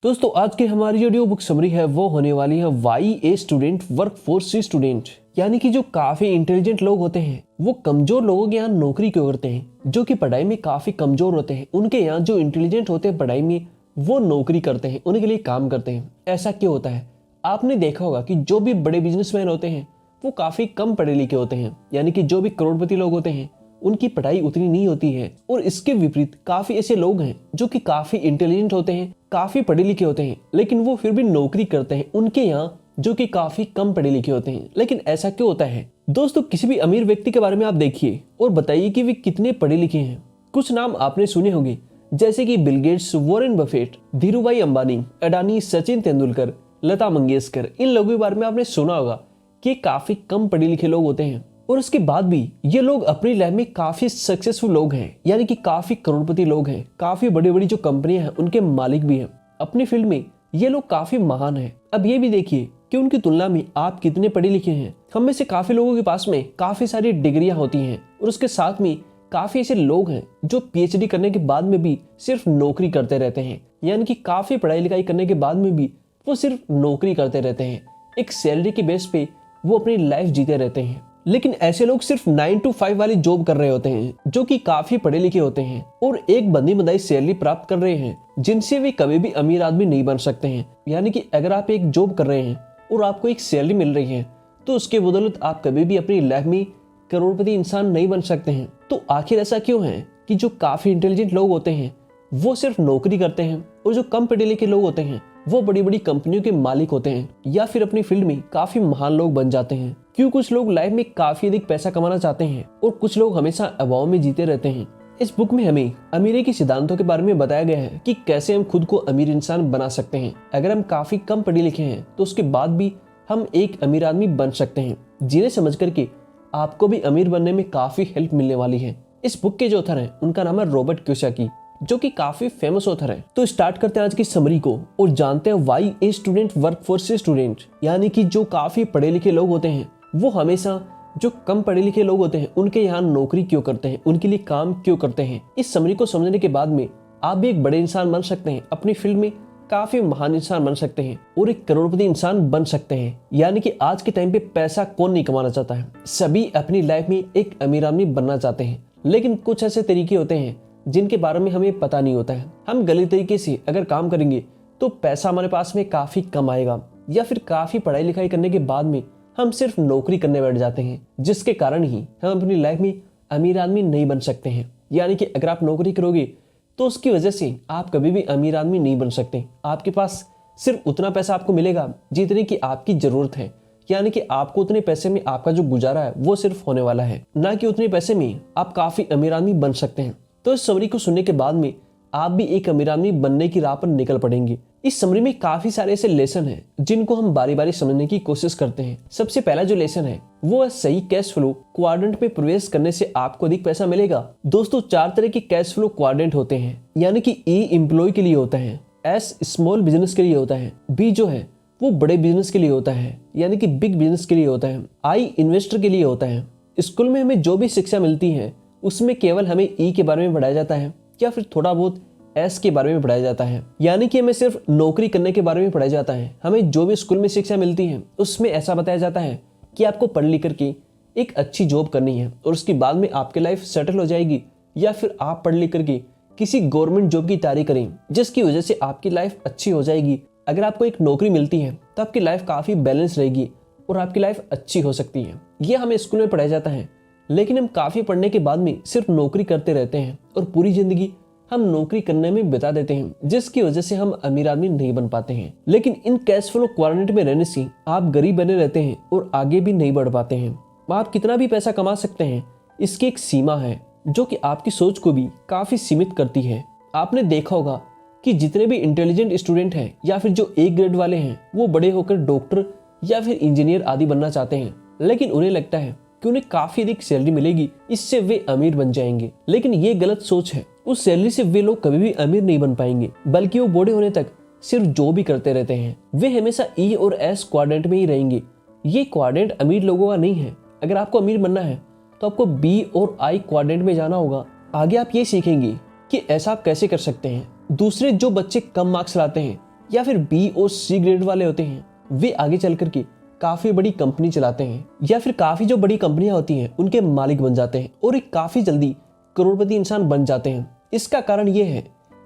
दोस्तों आज की हमारी ऑडियो बुक समरी है वो होने वाली है Y a student work for C student. यानी कि जो काफी इंटेलिजेंट लोग होते हैं वो कमजोर लोगों के यहाँ नौकरी क्यों करते हैं। जो कि पढ़ाई में काफी कमजोर होते हैं उनके यहाँ जो इंटेलिजेंट होते हैं पढ़ाई में वो नौकरी करते हैं, उनके लिए काम करते हैं। ऐसा क्यों होता है? आपने देखा होगा कि जो भी बड़े बिजनेसमैन होते हैं वो काफी कम पढ़े लिखे होते हैं। यानी कि जो भी करोड़पति लोग होते हैं उनकी पढ़ाई उतनी नहीं होती है। और इसके विपरीत काफी ऐसे लोग हैं जो कि काफी इंटेलिजेंट होते हैं, काफी पढ़े लिखे होते हैं, लेकिन वो फिर भी नौकरी करते हैं उनके यहाँ जो कि काफी कम पढ़े लिखे होते हैं। लेकिन ऐसा क्यों होता है? दोस्तों किसी भी अमीर व्यक्ति के बारे में आप देखिए और बताइए कि वे कितने पढ़े लिखे हैं। कुछ नाम आपने सुने होंगे जैसे कि Bill Gates, Warren Buffett, Dhirubhai Ambani, Adani, Sachin Tendulkar, Lata Mangeshkar. इन लोगों के बारे में आपने सुना होगा कि काफी कम पढ़े लिखे लोग होते हैं और उसके बाद भी ये लोग अपनी लाइफ में काफी सक्सेसफुल लोग हैं। यानी कि काफी करोड़पति लोग हैं, काफी बड़ी बड़ी जो कंपनियां हैं उनके मालिक भी हैं। अपनी फील्ड में ये लोग काफी महान हैं। अब ये भी देखिए कि उनकी तुलना में आप कितने पढ़े लिखे हैं। हम में से काफी लोगों के पास में काफी सारी डिग्रियां होती हैं और उसके साथ में काफी ऐसे लोग हैं जो पीएचडी करने के बाद में भी सिर्फ नौकरी करते रहते हैं। यानी कि काफी पढ़ाई लिखाई करने के बाद में भी वो सिर्फ नौकरी करते रहते हैं, एक सैलरी के बेस पे वो अपनी लाइफ जीते रहते हैं। लेकिन ऐसे लोग सिर्फ 9 to 5 वाली जॉब कर रहे होते हैं जो कि काफी पढ़े लिखे होते हैं और एक बंदी बंधाई सैलरी प्राप्त कर रहे हैं जिनसे वे कभी भी अमीर आदमी नहीं बन सकते हैं। यानी कि अगर आप एक जॉब कर रहे हैं और आपको एक सैलरी मिल रही है तो उसके बदौलत आप कभी भी अपनी लाइफ में करोड़पति इंसान नहीं बन सकते हैं। तो आखिर ऐसा क्यों है कि जो काफी इंटेलिजेंट लोग होते हैं वो सिर्फ नौकरी करते हैं और जो कम पढ़े लिखे लोग होते हैं वो बड़ी बड़ी कंपनियों के मालिक होते हैं या फिर अपनी फील्ड में काफी महान लोग बन जाते हैं? क्यों कुछ लोग लाइफ में काफी अधिक पैसा कमाना चाहते हैं और कुछ लोग हमेशा अभाव में जीते रहते हैं। इस बुक में हमें अमीरी के सिद्धांतों के बारे में बताया गया है कि कैसे हम खुद को अमीर इंसान बना सकते हैं। अगर हम काफी कम पढ़े लिखे हैं तो उसके बाद भी हम एक अमीर आदमी बन सकते हैं, जिन्हें समझ करके आपको भी अमीर बनने में काफी हेल्प मिलने वाली है। इस बुक के जो ऑथर है उनका नाम है रॉबर्ट कियोसाकी, जो कि काफी फेमस ऑथर है। तो स्टार्ट करते हैं आज की समरी को और जानते हैं why a student work for C student. यानी कि जो काफी पढ़े लिखे लोग होते हैं वो हमेशा जो कम पढ़े लिखे लोग होते हैं उनके यहाँ नौकरी क्यों करते हैं, उनके लिए काम क्यों करते हैं। इस समरी को समझने के बाद में आप भी एक बड़े इंसान बन सकते हैं, अपनी फील्ड में काफी महान इंसान बन सकते हैं और एक करोड़पति इंसान बन सकते हैं। यानी कि आज के टाइम पे पैसा कौन नहीं कमाना चाहता है, सभी अपनी लाइफ में एक अमीर आदमी बनना चाहते हैं। लेकिन कुछ ऐसे तरीके होते हैं जिनके बारे में हमें पता नहीं होता है। हम गलत तरीके से अगर काम करेंगे तो पैसा हमारे पास में काफी कम आएगा, या फिर काफी पढ़ाई लिखाई करने के बाद में हम सिर्फ नौकरी करने बैठ जाते हैं, जिसके कारण ही हम अपनी लाइफ में अमीर आदमी नहीं बन सकते हैं। यानी कि अगर आप नौकरी करोगे तो उसकी वजह से आप कभी भी अमीर आदमी नहीं बन सकते। आपके पास सिर्फ उतना पैसा आपको मिलेगा जितनी की आपकी जरूरत है। यानी कि आपको उतने पैसे में आपका जो गुजारा है वो सिर्फ होने वाला है, ना कि उतने पैसे में आप काफी अमीर आदमी बन सकते हैं। तो इस समरी को सुनने के बाद में आप भी एक अमीर आदमी बनने की राह पर निकल पड़ेंगे। इस समरी में काफी सारे ऐसे लेसन हैं जिनको हम बारी बारी समझने की कोशिश करते हैं। सबसे पहला जो लेसन है वो है सही कैश फ्लो क्वाड्रेंट में प्रवेश करने से आपको अधिक पैसा मिलेगा। दोस्तों 4 तरह के कैश फ्लो क्वाड्रेंट होते हैं। यानी कि ए एम्प्लॉय के लिए होता है, एस स्मॉल बिजनेस के लिए होता है, बी जो है वो बड़े बिजनेस के लिए होता है यानी कि बिग बिजनेस के लिए होता है, आई इन्वेस्टर के लिए होता है। स्कूल में हमें जो भी शिक्षा मिलती है उसमें केवल हमें ई के बारे में पढ़ाया जाता है या फिर थोड़ा बहुत एस के बारे में पढ़ाया जाता है। यानी कि हमें सिर्फ नौकरी करने के बारे में पढ़ाया जाता है। हमें जो भी स्कूल में शिक्षा मिलती है उसमें ऐसा बताया जाता है कि आपको पढ़ लिख करके एक अच्छी जॉब करनी है और उसके बाद में आपकी लाइफ सेटल हो जाएगी, या फिर आप पढ़ लिख करके किसी गवर्नमेंट जॉब की तैयारी करें जिसकी वजह से आपकी लाइफ अच्छी हो जाएगी। अगर आपको एक नौकरी मिलती है तो आपकी लाइफ काफी बैलेंस रहेगी और आपकी लाइफ अच्छी हो सकती है। यह हमें स्कूल में पढ़ाया जाता है। लेकिन हम काफी पढ़ने के बाद में सिर्फ नौकरी करते रहते हैं और पूरी जिंदगी हम नौकरी करने में बिता देते हैं, जिसकी वजह से हम अमीर आदमी नहीं बन पाते हैं। लेकिन इन कैश फ्लो क्वाड्रेंट में रहने से आप गरीब बने रहते हैं और आगे भी नहीं बढ़ पाते हैं। आप कितना भी पैसा कमा सकते हैं, इसकी एक सीमा है जो कि आपकी सोच को भी काफी सीमित करती है। आपने देखा होगा कि जितने भी इंटेलिजेंट स्टूडेंट हैं या फिर जो ए ग्रेड वाले हैं वो बड़े होकर डॉक्टर या फिर इंजीनियर आदि बनना चाहते हैं, लेकिन उन्हें लगता है कि उन्हें काफी अधिक सैलरी मिलेगी, इससे वे अमीर बन जाएंगे। लेकिन ये गलत सोच है। उस सैलरी से वे लोग कभी भी अमीर नहीं बन पाएंगे, बल्कि वो बूढ़े होने तक सिर्फ जो भी करते रहते हैं। वे हमेशा ई और एस क्वाड्रेंट में ही रहेंगे। ये क्वाड्रेंट अमीर लोगों का नहीं है। अगर आपको अमीर बनना है तो आपको बी और आई क्वाड्रेंट में जाना होगा। आगे आप ये सीखेंगे कि ऐसा आप कैसे कर सकते हैं। दूसरे जो बच्चे कम मार्क्स लाते हैं या फिर बी और सी ग्रेड वाले होते हैं वे आगे चल करके काफी बड़ी कंपनी चलाते हैं, या फिर काफी जो बड़ी कंपनियां होती हैं उनके मालिक बन जाते हैं और एक काफी जल्दी करोड़पति इंसान बन जाते हैं। इसका कारण ये है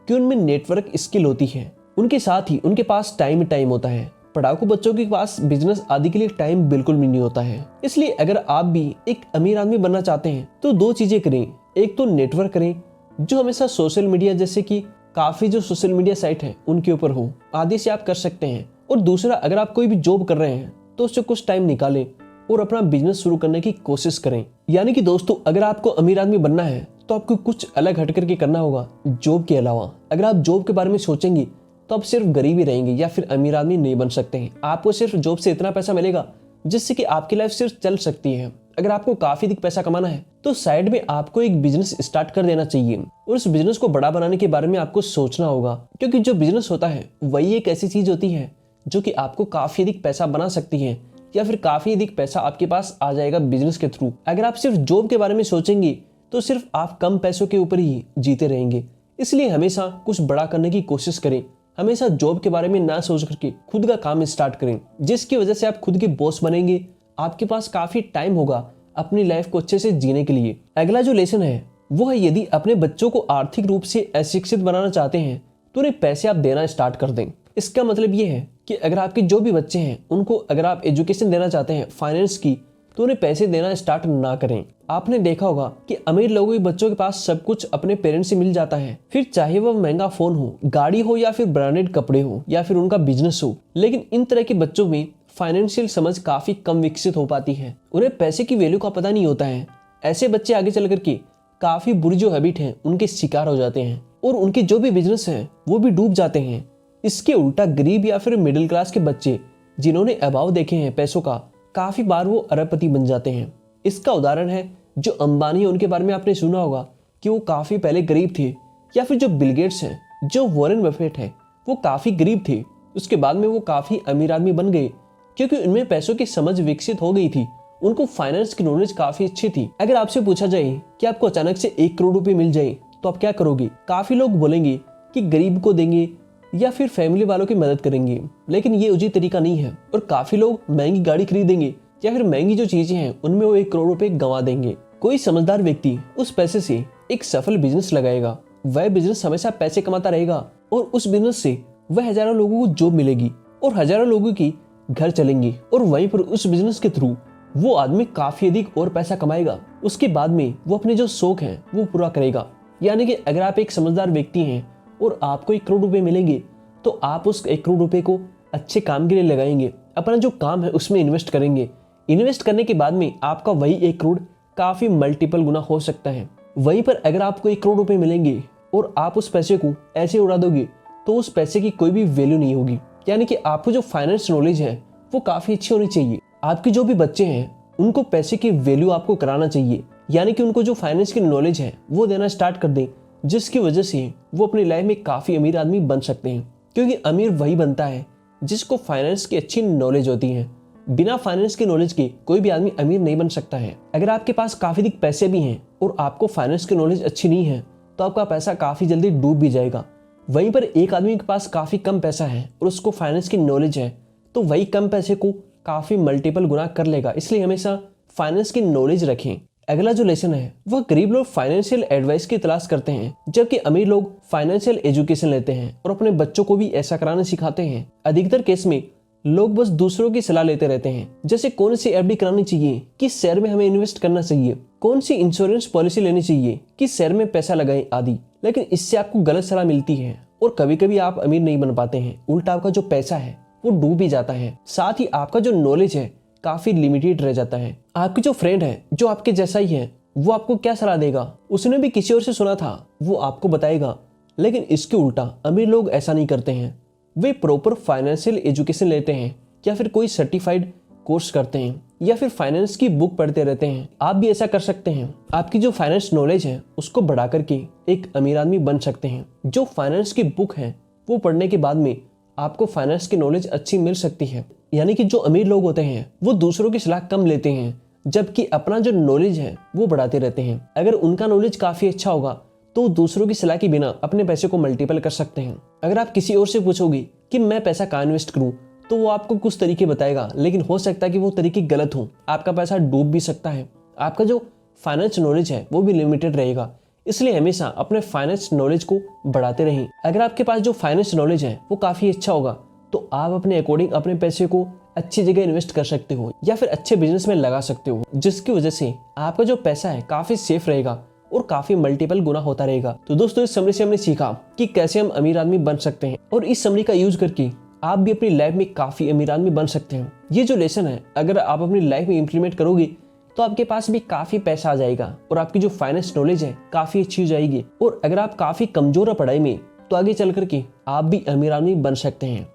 कि उनमें नेटवर्क स्किल होती है, उनके साथ ही उनके पास टाइम होता है। पढ़ाकू बच्चों के पास बिजनेस आदि के लिए टाइम बिल्कुल भी नहीं होता है। इसलिए अगर आप भी एक अमीर आदमी बनना चाहते हैं तो दो चीजें करें। एक तो नेटवर्क करें जो हमेशा सोशल मीडिया जैसे कि काफी जो सोशल मीडिया साइट है उनके ऊपर हो, आदि से आप कर सकते हैं। और दूसरा, अगर आप कोई भी जॉब कर रहे हैं तो उससे कुछ टाइम निकालें और अपना बिजनेस शुरू करने की कोशिश करें। यानी कि दोस्तों, अगर आपको अमीर आदमी बनना है तो आपको कुछ अलग हट करके करना होगा जॉब के अलावा। अगर आप जॉब के बारे में सोचेंगे तो आप सिर्फ गरीब ही रहेंगे या फिर अमीर आदमी नहीं बन सकते हैं। आपको सिर्फ जॉब से इतना पैसा मिलेगा जिससे कि आपकी लाइफ सिर्फ चल सकती है। अगर आपको काफी अधिक पैसा कमाना है तो साइड में आपको एक बिजनेस स्टार्ट कर देना चाहिए और उस बिजनेस को बड़ा बनाने के बारे में आपको सोचना होगा, क्योंकि जो बिजनेस होता है वही एक ऐसी चीज होती है जो कि आपको काफी अधिक पैसा बना सकती है, या फिर काफी अधिक पैसा आपके पास आ जाएगा बिजनेस के थ्रू। अगर आप सिर्फ जॉब के बारे में सोचेंगे तो सिर्फ आप कम पैसों के ऊपर ही जीते रहेंगे। इसलिए हमेशा कुछ बड़ा करने की कोशिश करें। हमेशा जॉब के बारे में ना सोच करके खुद का काम स्टार्ट करें, जिसकी वजह से आप खुद के बॉस बनेंगे। आपके पास काफी टाइम होगा अपनी लाइफ को अच्छे से जीने के लिए। अगला जो लेसन है वो है, यदि अपने बच्चों को आर्थिक रूप से अशिक्षित बनाना चाहते हैं तो उन्हें पैसे आप देना स्टार्ट कर दें। इसका मतलब ये है कि अगर आपके जो भी बच्चे हैं उनको अगर आप एजुकेशन देना चाहते हैं फाइनेंस की, तो उन्हें पैसे देना स्टार्ट ना करें। आपने देखा होगा कि अमीर लोगों के बच्चों के पास सब कुछ अपने पेरेंट्स से मिल जाता है, फिर चाहे वह महंगा फोन हो, गाड़ी हो, या फिर ब्रांडेड कपड़े हो, या फिर उनका बिजनेस हो। लेकिन इन तरह के बच्चों में फाइनेंशियल समझ काफी कम विकसित हो पाती है, उन्हें पैसे की वैल्यू का पता नहीं होता है। ऐसे बच्चे आगे चल करके काफी बुरी जो हैबिट है उनके शिकार हो जाते हैं और उनके जो भी बिजनेस है वो भी डूब जाते हैं। इसके उल्टा गरीब या फिर मिडिल क्लास के बच्चे जिन्होंने अभाव देखे हैं पैसों का, काफी बार वो अरबपति बन जाते हैं। इसका उदाहरण है जो अंबानी है, उनके बारे में आपने सुना होगा कि वो काफी पहले गरीब थे, या फिर जो बिल गेट्स हैं, जो वॉरेन बफेट है, वो काफी गरीब थे। उसके बाद में वो काफी अमीर आदमी बन गए क्योंकि उनमें पैसों की समझ विकसित हो गई थी, उनको फाइनेंस की नॉलेज काफी अच्छी थी। अगर आपसे पूछा जाए कि आपको अचानक से 1 करोड़ रुपए मिल जाए तो आप क्या करोगे? काफी लोग बोलेंगे कि गरीब को देंगे या फिर फैमिली वालों की मदद करेंगे, लेकिन ये उचित तरीका नहीं है। और काफी लोग महंगी गाड़ी खरीदेंगे या फिर महंगी जो चीजें हैं उनमें वो 1 करोड़ रुपए गंवा देंगे। कोई समझदार व्यक्ति उस पैसे से एक सफल बिजनेस लगाएगा, वह बिजनेस हमेशा पैसे कमाता रहेगा और उस बिजनेस से वह हजारों लोगों को जॉब मिलेगी और हजारों लोगों की घर चलेंगे, और वहीं पर उस बिजनेस के थ्रू वो आदमी काफी अधिक और पैसा कमाएगा। उसके बाद में वो अपने जो शौक है वो पूरा करेगा। यानी कि अगर आप एक समझदार व्यक्ति हैं और आपको 1 करोड़ रुपए मिलेंगे तो आप उस 1 करोड़ रुपए को अच्छे काम के लिए लगाएंगे, अपना जो काम है उसमें इन्वेस्ट करेंगे। इन्वेस्ट करने के बाद में आपका वही 1 करोड़ काफी मल्टीपल गुना हो सकता है। वहीं पर अगर आपको 1 करोड़ रुपए मिलेंगे और आप उस पैसे को ऐसे उड़ा दोगे तो उस पैसे की कोई भी वैल्यू नहीं होगी। यानी कि आपको जो फाइनेंस नॉलेज है वो काफी अच्छी होनी चाहिए। आपके जो भी बच्चे हैं उनको पैसे की वैल्यू आपको कराना चाहिए, यानी कि उनको जो फाइनेंस की नॉलेज है वो देना स्टार्ट कर दें, जिसकी वजह से वो अपनी लाइफ में काफी अमीर आदमी बन सकते हैं। क्योंकि अमीर वही बनता है जिसको फाइनेंस की अच्छी नॉलेज होती है। बिना फाइनेंस की नॉलेज के कोई भी आदमी अमीर नहीं बन सकता है। अगर आपके पास काफी अधिक पैसे भी हैं और आपको फाइनेंस की नॉलेज अच्छी नहीं है तो आपका पैसा काफी जल्दी डूब भी जाएगा। वहीं पर एक आदमी के पास काफी कम पैसा है और उसको फाइनेंस की नॉलेज है तो वही कम पैसे को काफी मल्टीपल गुना कर लेगा। इसलिए हमेशा फाइनेंस की नॉलेज रखें। अगला जो लेसन है वह गरीब लोग फाइनेंशियल एडवाइस की तलाश करते हैं, जबकि अमीर लोग फाइनेंशियल एजुकेशन लेते हैं और अपने बच्चों को भी ऐसा कराना सिखाते हैं। अधिकतर केस में लोग बस दूसरों की सलाह लेते रहते हैं, जैसे कौन सी एफडी करानी चाहिए, किस शेयर में हमें इन्वेस्ट करना चाहिए, कौन सी इंश्योरेंस पॉलिसी लेनी चाहिए, किस शेयर में पैसा लगाएं आदि। लेकिन इससे आपको गलत सलाह मिलती है और कभी कभी आप अमीर नहीं बन पाते हैं। उल्टा आपका जो पैसा है वो डूब भी जाता है, साथ ही आपका जो नॉलेज है काफी लिमिटेड रह जाता है। आपकी जो फ्रेंड है जो आपके जैसा ही है वो आपको क्या सलाह देगा, उसने भी किसी और से सुना था वो आपको बताएगा। लेकिन इसके उल्टा अमीर लोग ऐसा नहीं करते हैं, वे प्रॉपर फाइनेंशियल एजुकेशन लेते हैं या फिर कोई सर्टिफाइड कोर्स करते हैं या फिर फाइनेंस की बुक पढ़ते रहते हैं। आप भी ऐसा कर सकते हैं। आपकी जो फाइनेंस नॉलेज है उसको बढ़ा करके एक अमीर आदमी बन सकते हैं। जो फाइनेंस की बुक है वो पढ़ने के बाद में आपको फाइनेंस की नॉलेज अच्छी मिल सकती है। यानी कि जो अमीर लोग होते हैं वो दूसरों की सलाह कम लेते हैं, जबकि अपना जो नॉलेज है वो बढ़ाते रहते हैं। अगर उनका नॉलेज काफी अच्छा होगा तो दूसरों की सलाह के बिना अपने पैसे को मल्टीपल कर सकते हैं। अगर आप किसी और से पूछोगे कि मैं पैसा कहाँ इन्वेस्ट करूं, तो वो आपको कुछ तरीके बताएगा, लेकिन हो सकता है कि वो तरीके गलत हो, आपका पैसा डूब भी सकता है। आपका जो फाइनेंस नॉलेज है वो भी लिमिटेड रहेगा, इसलिए हमेशा अपने फाइनेंस नॉलेज को बढ़ाते रहें। अगर आपके पास जो फाइनेंस नॉलेज है वो काफ़ी अच्छा होगा, तो आप अपने अकॉर्डिंग अपने पैसे को अच्छी जगह इन्वेस्ट कर सकते हो या फिर अच्छे बिजनेस में लगा सकते हो, जिसकी वजह से आपका जो पैसा है काफ़ी सेफ रहेगा और काफ़ी मल्टीपल गुना होता रहेगा। तो दोस्तों, इस समरी से हमने सीखा कि कैसे हम अमीर आदमी बन सकते हैं, और इस समरी का यूज करके आप भी अपनी लाइफ में काफ़ी अमीर आदमी बन सकते हैं। ये जो लेसन है, अगर आप अपनी लाइफ में इंप्लीमेंट करोगे तो आपके पास भी काफ़ी पैसा आ जाएगा और आपकी जो फाइनेंस नॉलेज है काफ़ी अच्छी हो जाएगी। और अगर आप काफ़ी कमज़ोर है पढ़ाई में, तो आगे चल करके आप भी अमीर आदमी बन सकते हैं।